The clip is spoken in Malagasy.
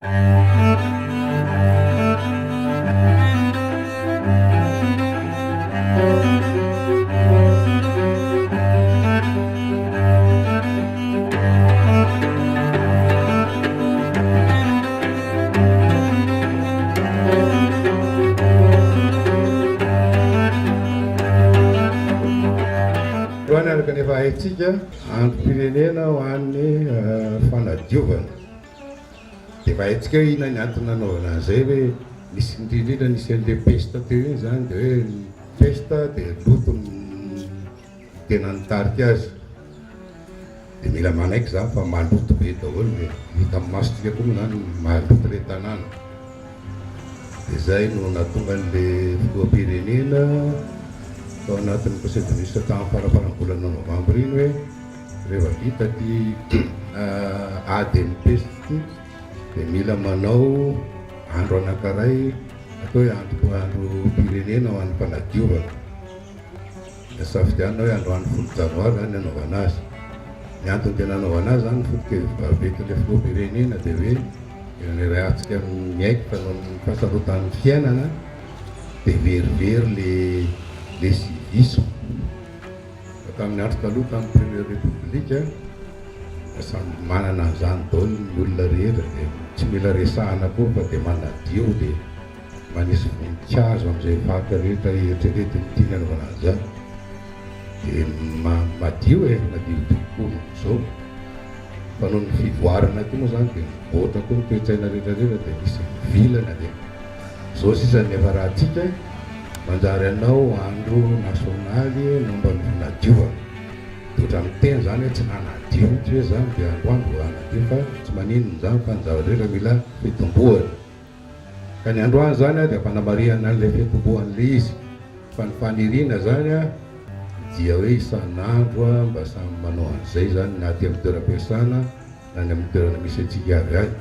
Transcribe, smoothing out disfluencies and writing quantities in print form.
Loany araka ny efa haitsika androm-pirenena ho an'ny fanadiovana dia efa haitsika hoe ina ny antony nanaovana an'izay hoe nisy indrindrindra nisy an'le pesta teo iny zany dia hoe pesta dia loto ny tena nitarika azy dia mila manaiky zany fa maloto be daholo dia hita amin'ny masontsika koa moa zany maloto le tanàna dia zay no nahatonga an'le filoham-pirenena tao anatin'ny conseil de ministre tamin'ny farafaram-bolana novambra iny hoe rehefa vita ty ady ny pesta ty dia mila manao andro anankiray atao hoe andro-pirenena ho an'ny mpanadiovana da safidianina hoe androany 10 janoary zany anaovana azy ny antony tena anaovana azy zany fotoka vetin'le filoham-pirenena dia hoe iray atsika miaiky fanao ny fahasarotan'ny fiainana dia verivery le civisme tamin'ny andro taloha tamin'ny premier république samy manana an'izany daholo ny olona rehetra dia tsy mila resahana koa fa dia manadio dia manisy voninkazo amin'izay vaky rehetra eritreretiny tiany anaovana an'izany dia madio madio tokoa zao fa noho ny fivoarana ty moa zany dia mivoatra koa ny toe-tsaina rehetrarehetra dia misy vilana dia zao sisany efa raha tsika manjary anao andro nasionaly momba ny fanadiovana dia ohatran'ny teny zany hoe tsy nanadio mihitsy hoe zany dia androandro anadio fa tsy maninona zany fa ny zava-drehetra mila fitombohana ka ny androany zany dia fanamariana an'ilay fitombohan'le izy fa ny faniriana zany dia hoe isan'andro mba samy manao an'izay zany na ty amin'ny toeram-piasana na ny amin'ny toerana misy antsika avy azy.